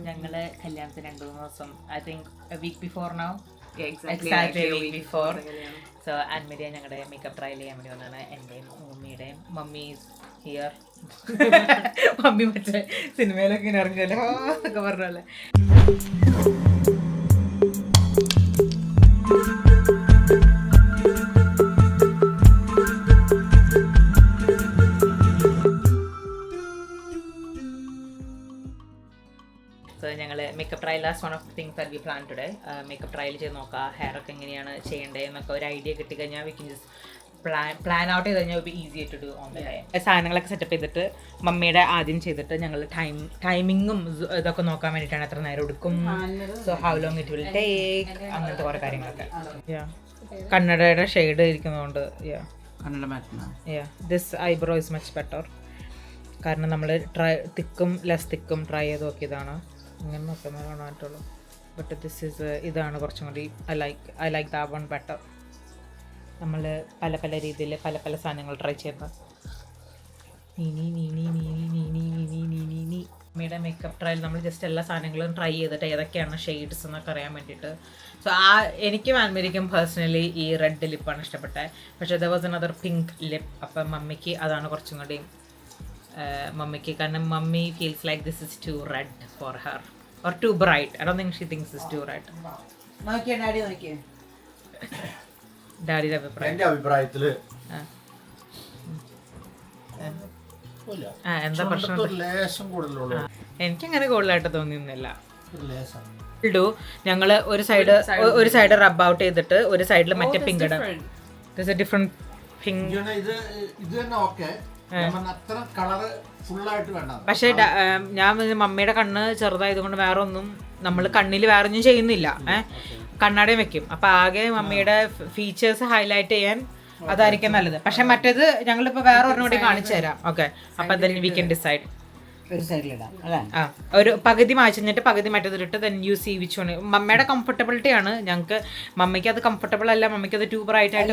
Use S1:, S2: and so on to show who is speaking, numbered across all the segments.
S1: ഞങ്ങള് കല്യാണത്തിന് 2-3 ദിവസം I think a week before now
S2: exactly
S1: a week before.
S2: yeah.
S1: So Annmaria ഞങ്ങളുടെ മേക്കപ്പ് ട്രയൽ ചെയ്യാൻ വേണ്ടി വന്നതാണ്. എൻ്റെയും മമ്മിയുടെയും. Mummy is here. മമ്മി മറ്റേ സിനിമയിലൊക്കെ ഇങ്ങനെ ഇറങ്ങുമല്ലോ എന്നൊക്കെ പറഞ്ഞല്ലേ. സോ ഞങ്ങൾ makeup trial last one of the things that we plan today. Makeup trial ചെയ്ത് നോക്കാം, ഹെയർ ഒക്കെ എങ്ങനെയാണ് ചെയ്യേണ്ടത് എന്നൊക്കെ ഒരു ഐഡിയ കിട്ടിക്കഴിഞ്ഞാൽ we can just plan out ചെയ്ത് കഴിഞ്ഞാൽ easy to do on the day. സാധനങ്ങളൊക്കെ സെറ്റപ്പ് ചെയ്തിട്ട് മമ്മിയുടെ ആദ്യം ചെയ്തിട്ട് ഞങ്ങൾ ടൈമിങ്ങും ഇതൊക്കെ നോക്കാൻ വേണ്ടിയിട്ടാണ് എത്ര നേരം എടുക്കും, so how long it will take, അങ്ങനത്തെ കുറേ കാര്യങ്ങളൊക്കെ. കണ്ണടയുടെ ഷെയ്ഡ് ഇരിക്കുന്നതുകൊണ്ട് this eyebrow is much better. കാരണം നമ്മൾ തിക്കും ലെസ് തിക്കും ട്രൈ ചെയ്ത് നോക്കിയതാണ്. ഇങ്ങനെ നോക്കുന്നത് കാണാനായിട്ടുള്ളൂ. ബട്ട് ദിസ് ഈസ് ഇതാണ് കുറച്ചും കൂടി I like that one better. നമ്മൾ പല പല രീതിയിൽ പല പല സാധനങ്ങൾ ട്രൈ ചെയ്യുന്നത്. മമ്മിയുടെ മേക്കപ്പ് ട്രയൽ നമ്മൾ ജസ്റ്റ് എല്ലാ സാധനങ്ങളും ട്രൈ ചെയ്തിട്ട് ഏതൊക്കെയാണ് ഷെയ്ഡ്സ് എന്നൊക്കെ അറിയാൻ വേണ്ടിയിട്ട്. സോ എനിക്കും ആൻമരിക്കും പേഴ്സണലി ഈ റെഡ് ലിപ്പാണ് ഇഷ്ടപ്പെട്ടത്. പക്ഷേ there was another pink lip. അപ്പം മമ്മിക്ക് അതാണ് കുറച്ചും കൂടി മമ്മിക്ക്. കാരണം mummy feels like this is too red for her or too bright. I don't think she thinks is too red. ഡാഡിയുടെ
S3: അഭിപ്രായത്തില്
S1: എന്താ പ്രശ്നം? എനിക്കങ്ങനെ കൂടുതലായിട്ട് തോന്നിയൊന്നുമില്ല. ഞങ്ങള് ഒരു സൈഡ് റബ് ഔട്ട് ചെയ്തിട്ട് ഒരു സൈഡിൽ മറ്റേ പിങ്ക് ഇടാം. Different pink. പക്ഷെ ഞാൻ മമ്മിയുടെ കണ്ണ് ചെറുതായതുകൊണ്ട് വേറെ ഒന്നും നമ്മൾ കണ്ണിൽ വേറെ ഒന്നും ചെയ്യുന്നില്ല. കണ്ണടയും വെക്കും. അപ്പൊ ആകെ മമ്മിയുടെ ഫീച്ചേഴ്സ് ഹൈലൈറ്റ് ചെയ്യാൻ അതായിരിക്കും നല്ലത്. പക്ഷെ മറ്റേത് ഞങ്ങളിപ്പോ വേറെ ഒരെണ്ണം കൂടി കാണിച്ചു തരാം. ഓക്കെ, അപ്പൊ then we can decide. ഒരു പകുതി മാച്ചിട്ട് പകുതി മറ്റേതിട്ട് then you see which one. മമ്മയുടെ കംഫർട്ടബിലിറ്റി ആണ് ഞങ്ങൾക്ക്. മമ്മിക്ക് അത് കംഫർട്ടബിൾ അല്ല, മമ്മിക്ക് അത് ടൂ ബ്രൈറ്റ് ആയിട്ട്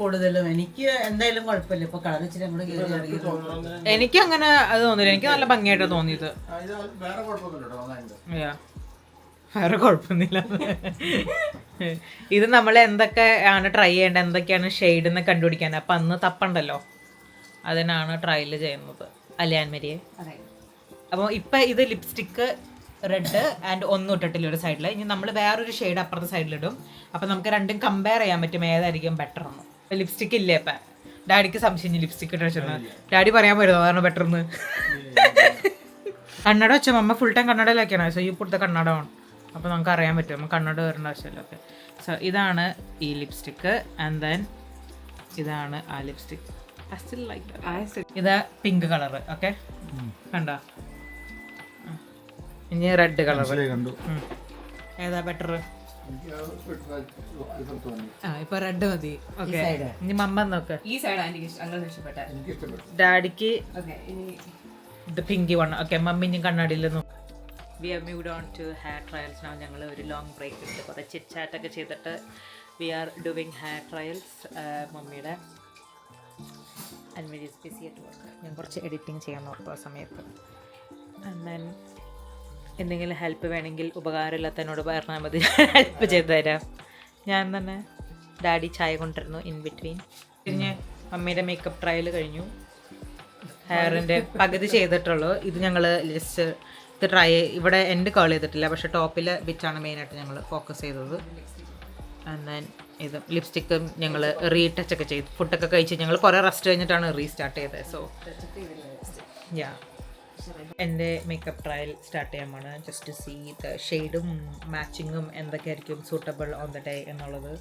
S4: കൂടുതലും. എനിക്ക് എന്തായാലും കുഴപ്പമില്ല. ഇപ്പൊ കളർ വെച്ചിട്ട്
S1: എനിക്ക് അങ്ങനെ അത് തോന്നില്ല. എനിക്ക് നല്ല ഭംഗിയായിട്ട് തോന്നിയത്. വേറെ കുഴപ്പമൊന്നുമില്ല. ഇത് നമ്മൾ എന്തൊക്കെയാണ് ട്രൈ ചെയ്യേണ്ടത്, എന്തൊക്കെയാണ് ഷെയ്ഡ് എന്ന് കണ്ടുപിടിക്കാൻ. അപ്പം അന്ന് തപ്പണ്ടല്ലോ, അതിനാണ് ട്രയൽ ചെയ്യുന്നത് അല്ലേ ആൻമരിയെ? അപ്പോൾ ഇപ്പം ഇത് ലിപ്സ്റ്റിക്ക് റെഡ് ആൻഡ് ഒന്നും ഇട്ടിട്ടില്ല ഒരു സൈഡിൽ. ഇനി നമ്മൾ വേറൊരു ഷെയ്ഡ് അപ്പുറത്തെ സൈഡിലിടും. അപ്പം നമുക്ക് രണ്ടും കമ്പയർ ചെയ്യാൻ പറ്റും ഏതായിരിക്കും ബെറ്റർ എന്ന്. ലിപ്സ്റ്റിക്ക് ഇല്ലേ ഇപ്പം? ഡാഡിക്ക് സംശയം ലിപ്സ്റ്റിക്ക് ഇട്ട് വെച്ചിരുന്നു. ഡാഡി പറയാൻ പറ്റുമോ അതാണ് ബെറ്റർ എന്ന്? കണ്ണട വെച്ചോ മമ്മ ഫുൾ ടൈം കണ്ണടയിലാക്കിയാണ്. സോ ഈ പുറത്തെ കണ്ണട വേണം. അപ്പോൾ നമുക്ക് അറിയാൻ പറ്റും, നമുക്ക് കണ്ണട വരേണ്ട ആവശ്യമില്ല. ഓക്കെ, സോ ഇതാണ് ഈ ലിപ്സ്റ്റിക്ക് ആൻഡ് ദെൻ ഇതാണ് ആ ലിപ്സ്റ്റിക്. ഇത് പിങ്ക് കളറ്. ഓക്കെ, കണ്ടോ? ഇനി റെഡ് കളർ. ഏതാ ബെറ്റർ? ഇപ്പൊ റെഡ് മതി. ഓക്കെ, ഇനി മമ്മ നോക്ക്.
S2: ഈ സൈഡ് എനിക്ക് ഇഷ്ടപ്പെട്ട.
S1: ഡാഡിക്ക് ഇത് പിങ്കി വൺ. ഓക്കെ, മമ്മി ഇനി കണ്ണാടിയിൽ നോക്കും. We are moved on to hair trials. ഞങ്ങൾ ഒരു ലോങ് ബ്രേക്ക് എടുത്ത് കുറേ ചിറ്റ് ചാറ്റൊക്കെ ചെയ്തിട്ട് we are doing hair trials. മമ്മിയുടെ Annmary is busy at work. ഞാൻ കുറച്ച് എഡിറ്റിംഗ് ചെയ്യാൻ നോക്കും ആ സമയത്ത്. ആൻഡ് ദെൻ എന്തെങ്കിലും ഹെൽപ്പ് വേണമെങ്കിൽ ഉപകാരമില്ലാത്തതിനോട് പറഞ്ഞാൽ മതി, ഹെൽപ്പ് ചെയ്തു തരാം ഞാൻ തന്നെ. ഡാഡി ചായ കൊണ്ടിരുന്നു ഇൻ ബിറ്റ്വീൻ. പിന്നെ മമ്മിയുടെ മേക്കപ്പ് ട്രയൽ കഴിഞ്ഞു. ഹെയറിൻ്റെ പകുതി ചെയ്തിട്ടുള്ളൂ. ഇത് ഞങ്ങൾ ജസ്റ്റ് ഇത് ട്രൈ ഇവിടെ എൻഡ് കേൾ ചെയ്തിട്ടില്ല, പക്ഷേ ടോപ്പിൽ ബിറ്റാണ് മെയിനായിട്ട് ഞങ്ങൾ ഫോക്കസ് ചെയ്തത്. ആൻഡ് ദെൻ ഇത് ലിപ്സ്റ്റിക്കും ഞങ്ങൾ റീടച്ചൊക്കെ ചെയ്തു. ഫുഡൊക്കെ കഴിച്ച് ഞങ്ങൾ കുറേ റെസ്റ്റ് കഴിഞ്ഞിട്ടാണ് റീസ്റ്റാർട്ട് ചെയ്തത്. സോ യാ, എൻ്റെ മേക്കപ്പ് ട്രയൽ സ്റ്റാർട്ട് ചെയ്യാൻ പോണ്. ജസ്റ്റ് ടു സീ ദ ഷെയ്ഡും മാച്ചിങ്ങും എന്തൊക്കെയായിരിക്കും സൂട്ടബിൾ ഓൺ ദ ഡേ എന്നുള്ളത്.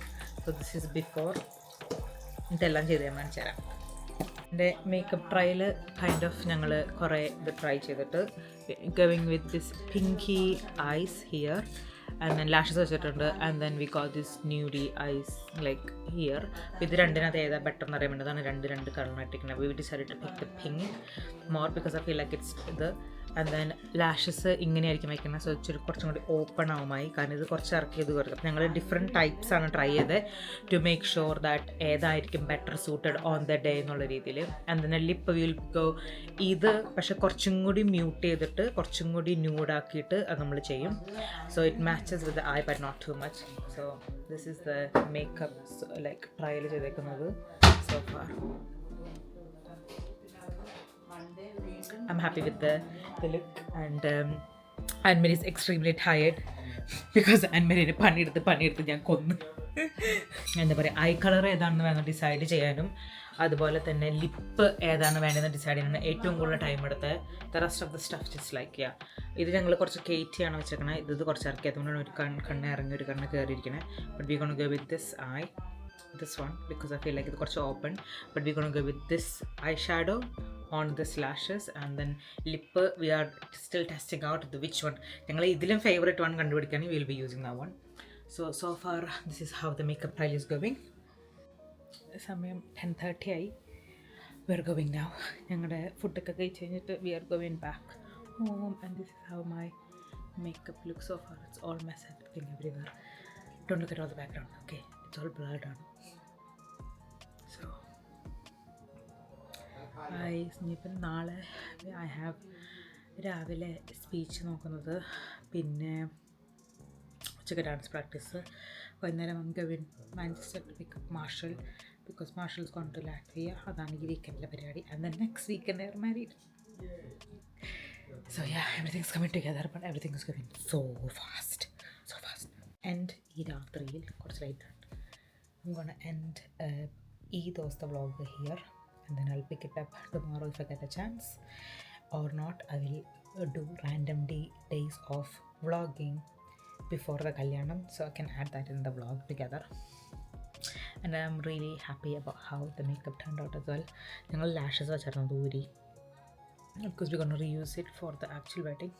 S1: So this is before. ഇതെല്ലാം ചെയ്ത് ഞാൻ കാണിച്ചു തരാം. എൻ്റെ മേക്കപ്പ് ട്രയൽ കൈൻഡ് ഓഫ് ഞങ്ങൾ കുറേ ഇത് ട്രൈ ചെയ്തിട്ട് going with this pinky eyes here and then lashes വെച്ചിട്ടുണ്ട്. And then we got this nudy eyes like here. അപ്പോൾ ഇത് രണ്ടിനകത്ത് ഏതാ ബെറ്റർ എന്ന് അറിയാൻ വേണ്ടതാണ് രണ്ട് കളറിനായിട്ടിരിക്കുന്നത്. We decide to pick the pink more because I feel like it's ഇത് ആൻഡ് ദെൻ ലാഷസ് ഇങ്ങനെയായിരിക്കും വയ്ക്കുന്നത്. സോ ഇച്ചിരി കുറച്ചും കൂടി ഓപ്പൺ ആവുമായി, കാരണം ഇത് കുറച്ച് ഇറക്കിയത് കുറക്കും. ഞങ്ങൾ ഡിഫറെൻറ്റ് ടൈപ്സ് ആണ് ട്രൈ ചെയ്ത് ടു മേക്ക് ഷുവർ ദാറ്റ് ഏതായിരിക്കും better suited on the day എന്നുള്ള രീതിയിൽ. And then lip will go ഇത് പക്ഷെ കുറച്ചും കൂടി മ്യൂട്ട് ചെയ്തിട്ട് കുറച്ചും കൂടി ന്യൂഡാക്കിയിട്ട് അത് നമ്മൾ ചെയ്യും. So it matches with eye but not too much. So this is the makeup like trial ചെയ്തേക്കുന്നത് so far. I'm happy with the look, and Anne-Marie is extremely tired because Anne-Marie പണിയെടുത്ത് ഞാൻ കൊന്നു. എന്താ പറയുക, ഐ കളർ ഏതാണെന്ന് വേണം decide ചെയ്യാനും അതുപോലെ തന്നെ ലിപ്പ് ഏതാണ് വേണ്ടതെന്ന് ഡിസൈഡ് ചെയ്യാനാണ് ഏറ്റവും കൂടുതൽ ടൈം എടുത്ത്. The rest of the stuff just like ഇത് ഞങ്ങൾ കുറച്ച് കയറ്റിയാണ് വെച്ചേക്കണേ. ഇത് കുറച്ച് ഇറക്കിയതുകൊണ്ടാണ് ഒരു കണ്ണ് ഇറങ്ങി ഒരു കണ്ണ് കയറിയിരിക്കണേ. But we gonna go with this one because I feel like it's quite open, but we're going to go with this eyeshadow on this lashes, and then lip we are still testing out which one ഞങ്ങൾ ഇതിലും favorite one കണ്ടുപിടിക്കാൻ we will be using that one. So far this is how the makeup trial is going. സമയം 10:30 ആയി. We are going now. ഞങ്ങളുടെ ഫുഡൊക്കെ കഴിച്ച് കഴിഞ്ഞിട്ട് we are going back home, and this is how my makeup looks so far. It's all mess everything everywhere. Don't look at all the background, okay? It's all blurred on. So ഇനിയിപ്പം നാളെ I have രാവിലെ speech നോക്കുന്നത്, പിന്നെ ഉച്ചയ്ക്ക് dance practice, വൈകുന്നേരം going Manchester to pick up Marshall because Marshall is gone to Latvia. അതാണ് ഈ വീക്കെൻഡിലെ പരിപാടി. And then next weekend they are married. So yeah, everything's coming together, but everything is going so fast. And ഈ രാത്രിയിൽ കുറച്ച് light ഉണ്ട്. I'm gonna end the vlog here, and then I'll pick it up tomorrow if I get a chance, or not I will do random days of vlogging before the kalyanam, so I can add that in the vlog together. And I'm really happy about how the makeup turned out as well. ഞങ്ങൾ lashes വെച്ചായിരുന്നു ദൂരി because we're going to reuse it for the actual wedding.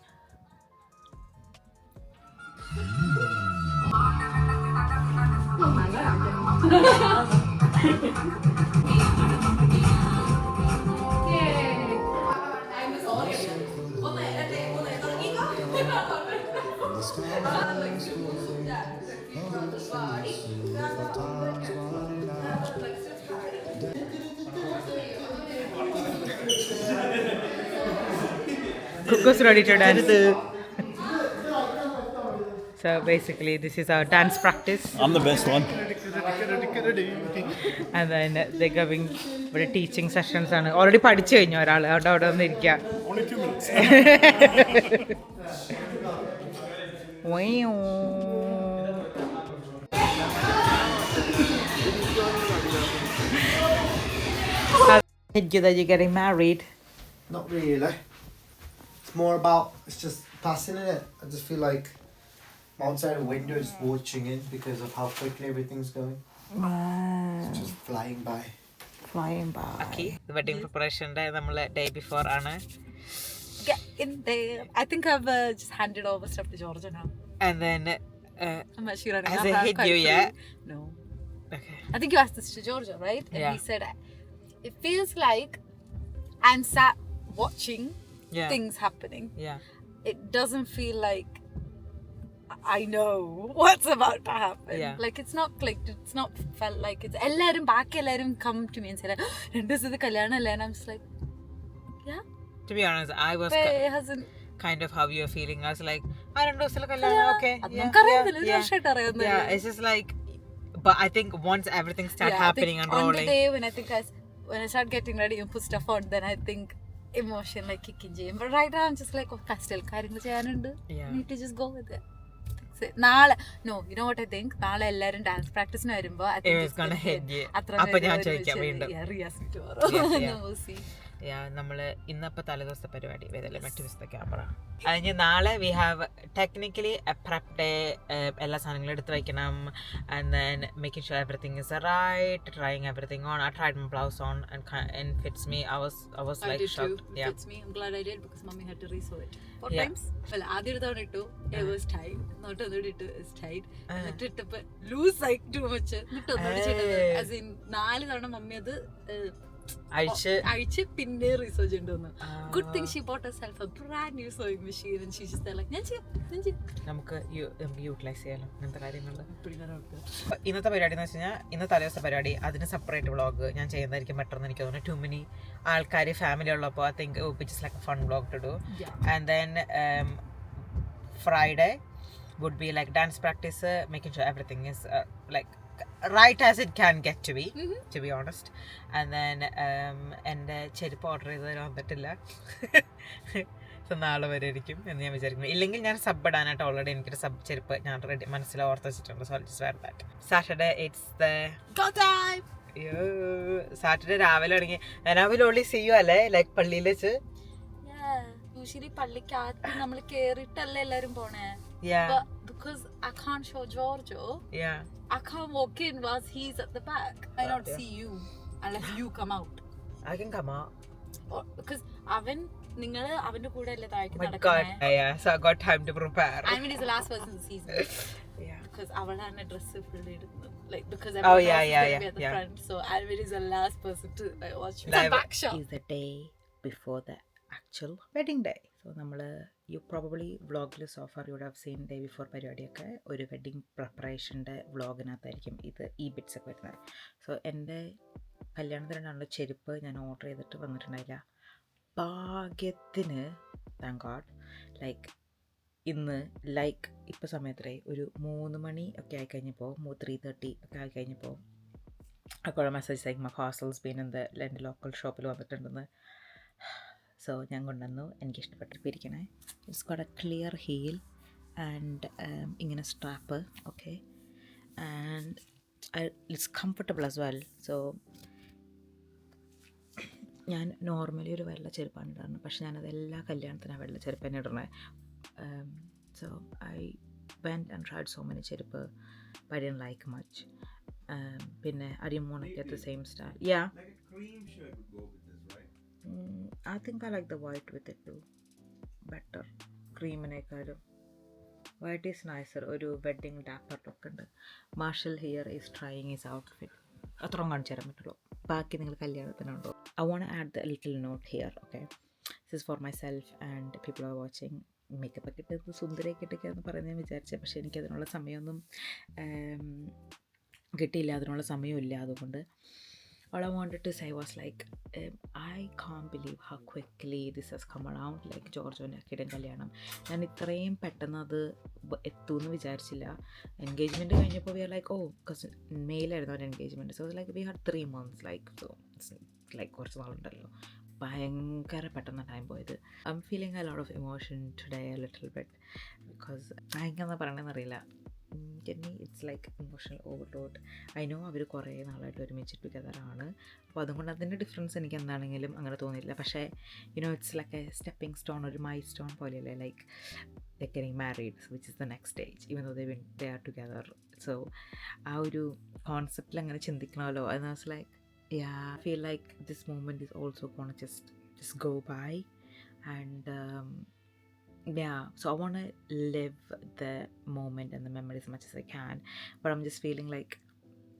S1: Cook's ready to dance. So basically this is our dance practice.
S3: I'm the best one.
S1: And then they're giving ഇവിടെ teaching sessions ആണ്. Already പഠിച്ചു കഴിഞ്ഞു ഒരാൾ. അവിടെ വന്ന് ഇരിക്കുക.
S3: Only 2 minutes.
S5: That
S1: you're getting married.
S5: Not really. It's more about, it's just passing in it. I just feel like I'm outside a window just watching in because of how quickly everything's going. It's just flying by.
S1: Okay, the wedding preparation day നമ്മളെ day before ആണ്.
S2: Get in there. I think I've just handed over stuff to Georgia now.
S1: And then
S2: I'm actually running.
S1: has it hit you yet?
S2: No.
S1: Okay.
S2: I think you asked this to Georgia, right? And
S1: Yeah.
S2: he said it feels like I'm sat watching things happening.
S1: Yeah.
S2: It doesn't feel like I know what's about to happen.
S1: Yeah.
S2: Like it's not clicked. It's not felt like it's. Ellarum come to me and say like, "This is the kalyana," and I'm just like, yeah.
S1: To be honest, I was
S2: But it hasn't.
S1: kind of how you're feeling. I was like, I don't know, still kalyana, okay. Yeah, it's just like, but I think once everything starts happening and rolling.
S2: On the day when I start getting ready and put stuff on, then I think emotion like kicking in. But right now I'm just like, oh, still കാര്യങ്ങൾ ചെയ്യാനുണ്ട്. I need to just go with it. നാളെ no, you know what I think? നാളെ എല്ലാരും dance പ്രാക്ടീസിന് വരുമ്പോ I think it's gonna hit you.
S1: അപ്പൊ ഞാൻ ചോദിക്കാം വീണ്ടും. നമ്മള് ഇന്നപ്പോ തലേദിവസത്തെ പരിപാടി ക്യാമറ അതിന് നാളെ we have technically prep day. എല്ലാ സാധനങ്ങളും എടുത്ത് വയ്ക്കണം. And then making sure everything is right, trying everything on. I tried my blouse on and fits me. I was like shocked.
S2: Yeah, fits me. I'm glad I did because mommy had to resew it 4 times. Well, ആദ്യം എടുത്തോണ്ട് ഇട്ടു, it was tight. Not ഒന്നുകൂടി ഇട്ടു, it's tight. എന്നിട്ട് ഇട്ടപ്പോ loose ആയി too much. എന്നിട്ട് ഒന്നുകൂടി ചെയ്തത് as in 4 തവണ മമ്മി അത് അഴിച്ച് പിന്നെ റീസർച്ച് ഉണ്ടെന്ന്. Good thing she boat herself a brand new sewing machine and she just like ഞാൻ ചെയ്യാം
S1: നമുക്ക് യൂട്ടിലൈസ് ചെയ്യാലോ ഇങ്ങനത്തെ കാര്യങ്ങൾ. ഇന്നത്തെ പരിപാടി എന്ന് വെച്ച് കഴിഞ്ഞാൽ ഇന്നത്തെ തലേദിവസത്തെ പരിപാടി അതിന് സെപ്പറേറ്റ് വ്ളോഗ് ഞാൻ ചെയ്യുന്നതായിരിക്കും ബെറ്റർ എന്ന് എനിക്ക് തോന്നുന്നു. ടു മെനി ആൾക്കാർ ഫാമിലി ഉള്ളപ്പോൾ I think it is like a fun vlog to do. And then Friday would be like dance practice, making sure everything is like right as it can get to be honest. And then എൻ്റെ ചെരുപ്പ് order ചെയ്തത് വന്നിട്ടില്ല. So നാളെ വരെ ആയിരിക്കും എന്ന് ഞാൻ വിചാരിക്കുന്നു. ഇല്ലെങ്കിൽ ഞാൻ സബ് ഇടാനായിട്ട് ഓൾറെഡി എനിക്കൊരു സബ് ചെരുപ്പ് ഞാൻ റെഡി മനസ്സിൽ ഓർത്ത് വെച്ചിട്ടുണ്ട്. So just wear that. Saturday it's the Saturday രാവിലെ തുടങ്ങി. രാവിലെ ഓൺലി സീ യു അല്ലേ ലൈക്ക് പള്ളിയിൽ വെച്ച്.
S2: യൂഷ്വലി പള്ളിക്കകത്ത് നമ്മൾ കേറിട്ടല്ലേ എല്ലാരും പോണേ. Because I can't show Giorgio. I can't walk in whilst he's at the back. I not see you unless you come out.
S1: I can come out.
S2: Because നിങ്ങൾ അവന്റെ കൂടെ അല്ലേ താഴേക്ക്
S1: So I got time to prepare.
S2: I mean, he's the last person to see me. Because അവളാണ് dress full ഇടുന്നത്. Like because
S1: Oh,
S2: everyone at the front. So Alvin is the last person to watch the back shot.
S1: Is the day before the actual wedding day. So നമ്മൾ you probably വ്ളോഗിൽ so far you would have seen day before പരിപാടിയൊക്കെ ഒരു wedding പ്രിപ്പറേഷൻ്റെ വ്ളോഗിനകത്തായിരിക്കും ഈ bits ഒക്കെ വരുന്നത്. So എൻ്റെ കല്യാണത്തിനുള്ള ചെരുപ്പ് ഞാൻ ഓർഡർ ചെയ്തിട്ട് വന്നിട്ടുണ്ടായില്ല. ഭാഗ്യത്തിന് താങ്ക് ഗോഡ് ലൈക്ക് ഇന്ന് ലൈക്ക് ഇപ്പോൾ സമയത്തിലെ ഒരു 3 മണി ഒക്കെ ആയിക്കഴിഞ്ഞപ്പോൾ 3:30 ഒക്കെ ആയിക്കഴിഞ്ഞപ്പോൾ ഒക്കെ message like my parcels been എൻ്റെ ലോക്കൽ ഷോപ്പിൽ വന്നിട്ടുണ്ടെന്ന്. സോ ഞാൻ കൊണ്ടുവന്നു. എനിക്കിഷ്ടപ്പെട്ടിരിക്കണേ. It's got a clear heel and ഇങ്ങനെ strap okay and it's comfortable as well. So ഞാൻ നോർമലി ഒരു വെള്ള ചെരുപ്പാണ് ഇടാറുണ്ട്. പക്ഷെ ഞാനത് എല്ലാ കല്യാണത്തിനും വെള്ള ചെരുപ്പ് തന്നെ ഇടണേ. So I went and tried so many ചെരുപ്പ് but I didn't like much. പിന്നെ I didn't want to get the same style. Yeah.
S3: Like a cream shirt would go with this, right?
S1: I think I like the white with it too. Better. ക്രീമിനേക്കാളും white is nicer. ഒരു wedding dapper look ഉണ്ട്. Marshall here is trying his outfit. അത്രയും കാണിച്ചു തരാൻ പറ്റുള്ളൂ. ബാക്കി നിങ്ങൾ കല്യാണത്തിനുണ്ടോ. I want to add the little note here, okay? This is for myself and people are watching. Makeup ഒക്കെ ഇട്ട് സുന്ദരിയൊക്കെ ഇട്ടൊക്കെയാണെന്ന് പറയുന്നത് വിചാരിച്ചത്. പക്ഷേ എനിക്കതിനുള്ള സമയമൊന്നും കിട്ടിയില്ല, അതിനുള്ള സമയമില്ല. അതുകൊണ്ട് all I wanted to say was like I can't believe how quickly this has come around. like ജോർജോൻ്റെ അക്കിയുടെ കല്യാണം ഞാൻ ഇത്രയും പെട്ടെന്ന് അത് എത്തുമെന്ന് വിചാരിച്ചില്ല. എൻഗേജ്മെൻറ്റ് കഴിഞ്ഞപ്പോൾ വി ആർ ലൈക്ക് ബിക്കോസ് മെയിലായിരുന്നു അവരുടെ engagement. So like we had 3 months like so like കുറച്ച് നാളുണ്ടല്ലോ. ഭയങ്കര പെട്ടെന്ന് ടൈം പോയത്. I'm feeling a lot of emotion today a little bit because എനിക്കെന്താ പറയണമെന്ന് അറിയില്ല. It's like emotional overload. I know അവർ കുറേ നാളായിട്ട് ഒരുമിച്ച് ടുഗദറാണ്. അപ്പോൾ അതുകൊണ്ട് അതിൻ്റെ ഡിഫറൻസ് എനിക്ക് എന്താണെങ്കിലും അങ്ങനെ തോന്നിയില്ല. പക്ഷേ it's like a stepping stone, ഒരു മൈൽ സ്റ്റോൺ പോലെയല്ലേ. Like they getting married which is the next stage even though they are together. So ആ ഒരു കോൺസെപ്റ്റിൽ അങ്ങനെ ചിന്തിക്കണമല്ലോ. അത് was like I feel like this moment is also gonna just go by and so I want to live the moment and the memories as much as I can, but I'm just feeling like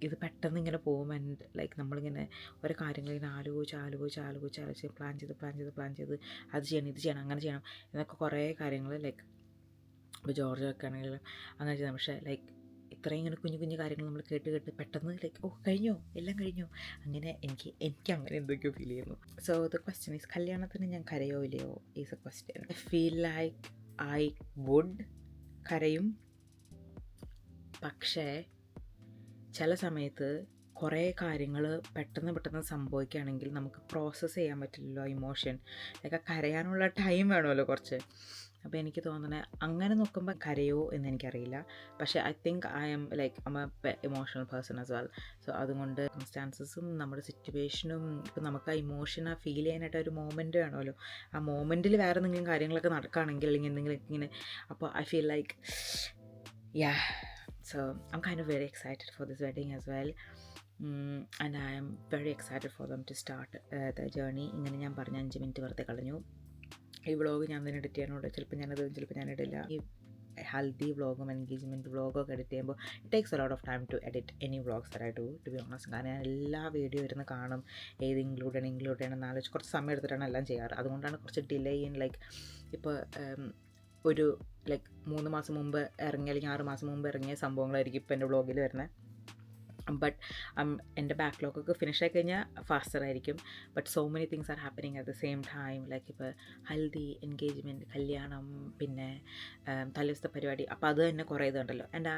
S1: ഇത് പെട്ടെന്ന് ഇങ്ങനെ പോകും. And like നമ്മളിങ്ങനെ ഓരോ കാര്യങ്ങളിങ്ങനെ ആലോചിച്ച് plan ചെയ്ത് അത് ചെയ്യണം ഇത് ചെയ്യണം അങ്ങനെ ചെയ്യണം എന്നൊക്കെ കുറേ കാര്യങ്ങൾ ലൈക്ക് ഇപ്പോൾ ജോർജൊക്കെ ആണെങ്കിലും അങ്ങനെ ചെയ്യണം. പക്ഷേ ലൈക്ക് ഇത്രയും ഇങ്ങനെ കുഞ്ഞു കാര്യങ്ങൾ നമ്മൾ കേട്ട് പെട്ടെന്ന് ലൈക്ക് കഴിഞ്ഞോ എല്ലാം കഴിഞ്ഞോ അങ്ങനെ എനിക്ക് അങ്ങനെ എന്തൊക്കെയോ ഫീൽ ചെയ്യുന്നു. സോ ദ ക്വസ്റ്റ്യൻ ഈസ് കല്യാണത്തിന് ഞാൻ കരയോ ഇല്ലയോ is a question. I feel like I would കരയും. പക്ഷേ ചില സമയത്ത് കുറേ കാര്യങ്ങൾ പെട്ടെന്ന് സംഭവിക്കുകയാണെങ്കിൽ നമുക്ക് പ്രോസസ്സ് ചെയ്യാൻ പറ്റില്ലല്ലോ ഇമോഷൻ. ലൈക്ക് കരയാനുള്ള ടൈം വേണമല്ലോ കുറച്ച്. അപ്പോൾ എനിക്ക് തോന്നുന്നത് അങ്ങനെ നോക്കുമ്പോൾ കരയോ എന്ന് എനിക്കറിയില്ല. പക്ഷേ I think I M A emotional person as well. So അതുകൊണ്ട് സർക്കംസ്റ്റാൻസസും നമ്മുടെ സിറ്റുവേഷനും ഇപ്പോൾ നമുക്ക് ആ ഇമോഷൻ ആ ഫീൽ ചെയ്യാനായിട്ട് ഒരു മോമെൻറ്റ് വേണമല്ലോ. ആ മോമെൻറ്റിൽ വേറെ എന്തെങ്കിലും കാര്യങ്ങളൊക്കെ നടക്കുകയാണെങ്കിൽ അല്ലെങ്കിൽ എന്തെങ്കിലും ഇങ്ങനെ അപ്പോൾ I feel like so I'm kind of very excited for this wedding as well. And I am very excited for them to start the journey. ഇങ്ങനെ ഞാൻ പറഞ്ഞ 5 മിനിറ്റ് വെറുതെ കളഞ്ഞു. ഈ വ്ളോഗ് ഞാൻ തന്നെ എഡിറ്റ് ചെയ്യാനോട് ചിലപ്പോൾ ഞാനിടില്ല. ഈ ഹൽദി വ്ളോഗും എൻഗേജ്മെൻറ്റ് വ്ളോഗൊക്കെ എഡിറ്റ് ചെയ്യുമ്പോൾ it takes a lot of time to edit any vlogs that I do to be honest. കാരണം ഞാൻ എല്ലാ വീഡിയോ ഇരുന്ന് കാണും, ഏത് ഇൻക്ലൂഡ് ചെയ്യണം എന്നാലോചിച്ച് കുറച്ച് സമയം എടുത്തിട്ടാണ് എല്ലാം ചെയ്യാറ്. അതുകൊണ്ടാണ് കുറച്ച് ഡിലേ ഇൻ ലൈക്ക് ഇപ്പോൾ ഒരു ലൈക്ക് 3 മാസം മുമ്പ് ഇറങ്ങിയ അല്ലെങ്കിൽ 6 മാസം മുമ്പ് ഇറങ്ങിയ സംഭവങ്ങളായിരിക്കും ഇപ്പോൾ എൻ്റെ വ്ളോഗിൽ വരുന്നത്. ബട്ട് എൻ്റെ ബാക്ക്ലോഗൊക്കെ ഫിനിഷ് ആയി കഴിഞ്ഞാൽ ഫാസ്റ്റർ ആയിരിക്കും. But so many things are happening at the same time. Like ഇപ്പോൾ ഹൽദി, എൻഗേജ്മെൻറ്റ്, കല്യാണം, പിന്നെ തലേദിവസത്തെ പരിപാടി. അപ്പോൾ അത് തന്നെ കുറേ ഇതുണ്ടല്ലോ. And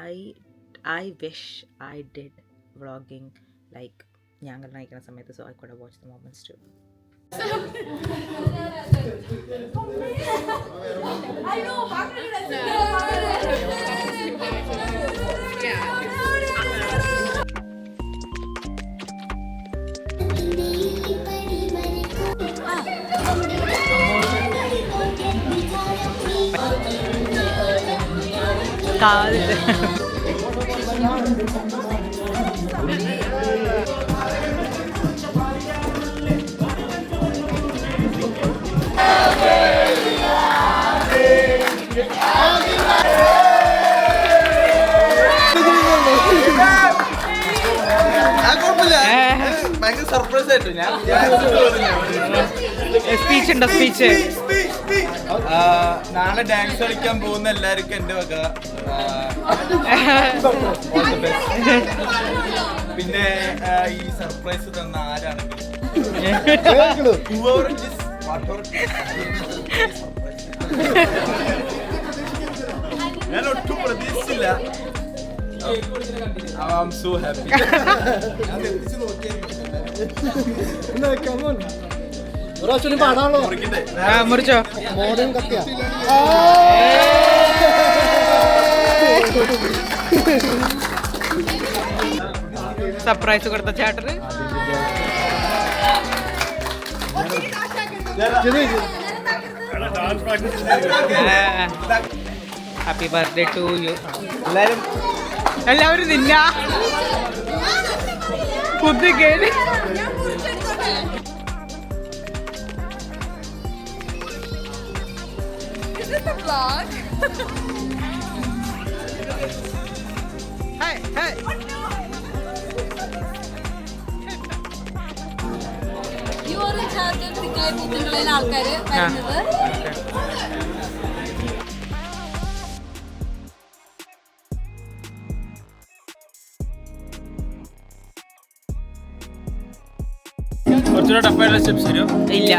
S1: I wish I did vlogging like ഞാൻ കല്യാണം കഴിക്കുന്ന സമയത്ത്. So I could watch the moments too.
S6: ഭയങ്കര സർപ്രൈസ് ആയിട്ട്
S1: സ്പീച്ച് ഉണ്ടോ? സ്പീച്ച്
S6: നാളെ ഡാൻസ് കളിക്കാൻ പോകുന്ന എല്ലാവർക്കും എൻ്റെ വക പിന്നെ ഈ സർപ്രൈസ് തന്ന ആരാണെങ്കിലും ഞാൻ ഒട്ടും പ്രതീക്ഷിച്ചില്ല. I'm so happy. ഞാൻ എത്തിച്ച് നോക്കിയായിരുന്നു.
S1: മുറിച്ചോ? സർപ്രൈസ് കൊടുത്ത ചേട്ടന് ഹാപ്പി ബർത്ത്ഡേ ടു യു. എല്ലാവരും നിന്ന കുത്തിക്കേടി
S2: ആൾക്കാര് വരുന്നത്.
S6: കുറച്ചുകൂടെ ടഫായിട്ടുള്ള സ്റ്റെപ്സ് തരും.
S1: ഇല്ല,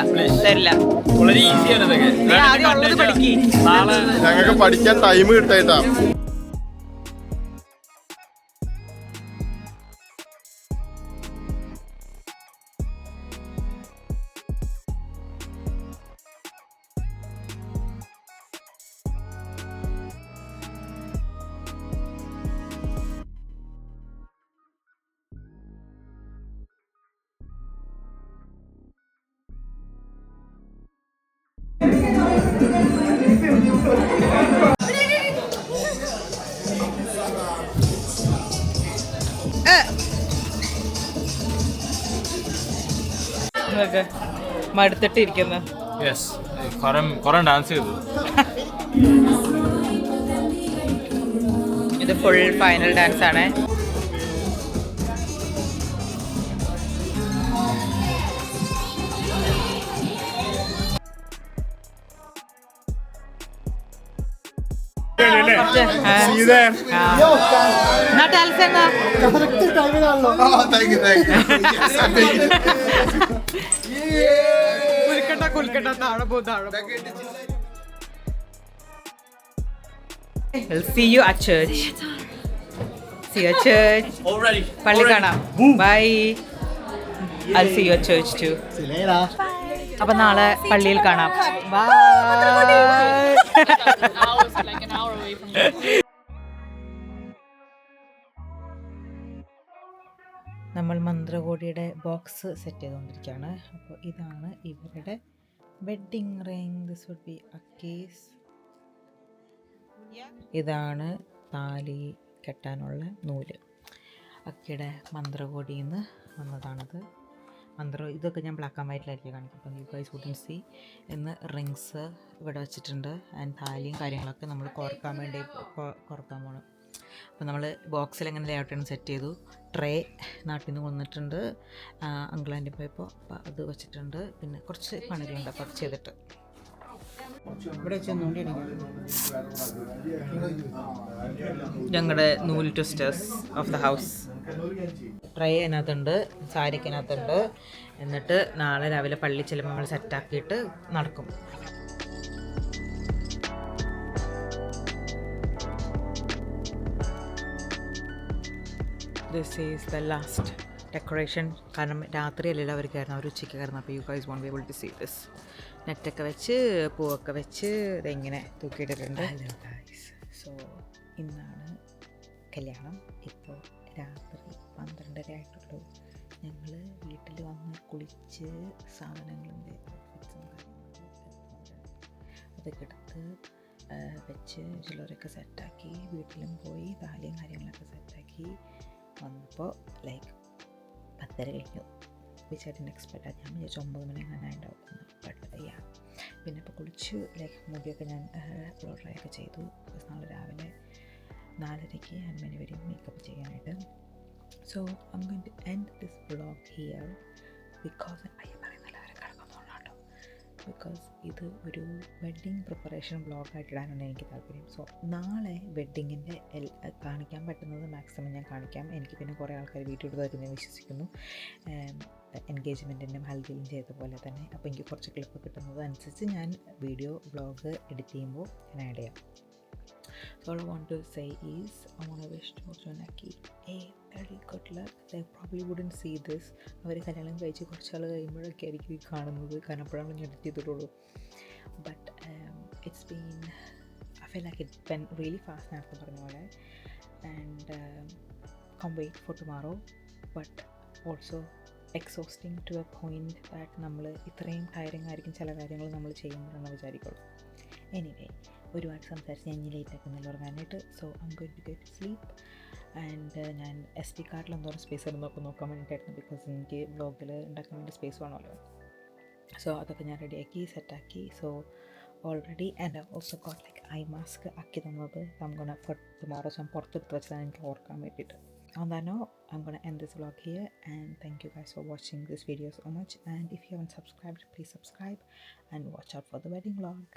S1: തരില്ല.
S6: വളരെ ഈസിയാണ് ഇതൊക്കെ.
S1: ആദ്യം ഉള്ളത് പഠിക്ക്.
S6: നാളെ
S7: ഞങ്ങൾക്ക് പഠിക്കാൻ ടൈം കിട്ടായിട്ടാ.
S1: മടുത്തിട്ടിരിക്കുന്നു.
S6: കുറെ ഡാൻസ് ചെയ്തു.
S1: ഇത് ഫുൾ ഫൈനൽ ഡാൻസ് ആണ്. We'll see you at church. See you at church.
S6: Already.
S1: പള്ളി കാണാം. Bye. I'll see you at church too. അപ്പൊ നാളെ പള്ളിയിൽ കാണാം. Bye. നമ്മൾ മന്ത്രകോടിയുടെ ബോക്സ് സെറ്റ് ചെയ്തുകൊണ്ടിരിക്കുകയാണ്. അപ്പോൾ ഇതാണ് ഇവരുടെ wedding ring. This would be a case. ഇതാണ് താലി കെട്ടാനുള്ള നൂല്. അക്കിയുടെ മന്ത്രകോടിയിൽ നിന്ന് വന്നതാണത്. മന്ത്രം ഇതൊക്കെ ഞാൻ ബ്ലാക്ക് ആൻഡ് വൈറ്റിലായിരിക്കും കാണിക്കും. അപ്പം യു ഗൈസ് വുഡൻ സി എന്ന് റിങ്സ് ഇവിടെ വെച്ചിട്ടുണ്ട്. ആൻഡ് താലിയും കാര്യങ്ങളൊക്കെ നമ്മൾ കുറക്കാൻ വേണ്ടി കുറക്കാൻ പോകണം. അപ്പോൾ നമ്മൾ ബോക്സിൽ എങ്ങനെ ലേഔട്ടാണ് സെറ്റ് ചെയ്തു. ട്രേ നാട്ടിൽ നിന്ന് കൊണ്ടിട്ടുണ്ട്, അങ്കിളാൻ്റെ പോയപ്പോൾ അപ്പോൾ അത് വെച്ചിട്ടുണ്ട്. പിന്നെ കുറച്ച് പണികളുണ്ട് അപ്പോൾ അത് ചെയ്തിട്ട്
S4: ഇവിടെ വെച്ച് ഒന്നുകൂടി
S1: ഞങ്ങളുടെ നൂൽ twisters of the house try അതിനകത്തുണ്ട്, സാരിക്ക് അതിനകത്തുണ്ട്. എന്നിട്ട് നാളെ രാവിലെ പള്ളി ചെല്ലുമ്പോൾ നമ്മൾ സെറ്റാക്കിയിട്ട് നടക്കും. This is the last decoration. കാരണം രാത്രിയല്ലല്ലോ അവർ കയറുന്നത്, അവർ ഉച്ചയ്ക്ക് കയറുന്നത്. അപ്പോൾ you guys won't be able to see this. നെറ്റൊക്കെ വെച്ച് പൂവൊക്കെ വെച്ച് ഇതെങ്ങനെ തൂക്കിയിട്ടിട്ടുണ്ട്. ഹലോ ഗൈസ്, സോ ഇന്നാണ് കല്യാണം. ഇപ്പോൾ രാത്രി 12:30 ആയിട്ടുള്ളൂ. ഞങ്ങൾ വീട്ടിൽ വന്ന് കുളിച്ച് സാധനങ്ങളും അതൊക്കെ എടുത്ത് വെച്ച് ചിലരൊക്കെ സെറ്റാക്കി വീട്ടിലും പോയി താലിയും കാര്യങ്ങളൊക്കെ സെറ്റാക്കി വന്നപ്പോൾ ലൈക്ക് 10:30 കഴിഞ്ഞു. Which I didn't expect. ഞാൻ വിചാരിച്ചു 9 മണി അങ്ങനെ ഉണ്ടാവും. ബട്ട് യാ, പിന്നെ ഇപ്പോൾ കുളിച്ച് ലൈക്ക് മുടിയൊക്കെ ഞാൻ ബ്ലോ ഡ്രൈ ഒക്കെ ചെയ്തു. ബിക്കോസ് നാളെ രാവിലെ 4:30 ആൻമണി വരും മേക്കപ്പ് ചെയ്യാനായിട്ട്. So I am going to end this vlog here because പറയുന്നല്ലാവരും കിടക്കുന്നുള്ളൂ കേട്ടോ. ബിക്കോസ് ഇത് ഒരു വെഡ്ഡിങ് പ്രിപ്പറേഷൻ വ്ളോഗായിട്ട് ഇടാനാണ് എനിക്ക് താല്പര്യം. സോ നാളെ വെഡ്ഡിങ്ങിൻ്റെ കാണിക്കാൻ പറ്റുന്നത് മാക്സിമം ഞാൻ കാണിക്കാം. എനിക്ക് പിന്നെ കുറേ ആൾക്കാർ വീട്ടിൽ തരുന്നത് വിശ്വസിക്കുന്നു. എൻഗേജ്മെൻറ്റിനും ഹൽദിയും ചെയ്ത പോലെ തന്നെ. അപ്പോൾ എനിക്ക് കുറച്ച് ക്ലിപ്പ് കിട്ടുന്നത് അനുസരിച്ച് ഞാൻ വീഡിയോ വ്ളോഗ് എഡിറ്റ് ചെയ്യുമ്പോൾ ഞാൻ ആഡ് ചെയ്യാം. So all I want to say is I want to wish George and Aki a very good luck. They probably wouldn't see this. അവർ കല്യാണം കഴിച്ച് കുറച്ചാൾ കഴിയുമ്പോഴൊക്കെ ആയിരിക്കും ഈ കാണുന്നത്, കാരണം അപ്പോഴാണ് ഞാൻ എഡിറ്റ് ചെയ്തിട്ടുള്ളൂ. But it's been I feel like it when really fast നേരത്തെ പറഞ്ഞ പോലെ. And can't wait for tomorrow, but also exhausting to a point that നമ്മൾ ഇത്രയും ടയറിങ് ആയിരിക്കും ചില കാര്യങ്ങൾ നമ്മൾ ചെയ്യുമ്പോഴാണ് വിചാരിക്കുള്ളൂ. എനിവേ, ഒരുപാട് സംസാരിച്ച് ഞാൻ ലേറ്റ് ആക്കുന്നില്ല ഉറങ്ങാനായിട്ട്. So I am going to get sleep. And ഞാൻ SD കാർഡിൽ എന്തോരം സ്പേസ് ഉണ്ടെന്നൊക്കെ നോക്കാൻ വേണ്ടിയിട്ടായിരുന്നു. ബിക്കോസ് എനിക്ക് വ്ളോഗിൽ ഉണ്ടാക്കാൻ വേണ്ടി സ്പേസ് വേണമല്ലോ. സോ അതൊക്കെ ഞാൻ റെഡിയാക്കി സെറ്റാക്കി. So already and also got like eye mask ആക്കി തന്നത് I'm for tomorrow. So ഞാൻ പുറത്തെടുത്ത് വെച്ചതാണ് എനിക്ക് ഓർക്കാൻ വേണ്ടിയിട്ട്. On that note, I'm going to end this vlog here, and thank you guys for watching this video so much. And if you haven't subscribed, please subscribe and watch out for the wedding vlog.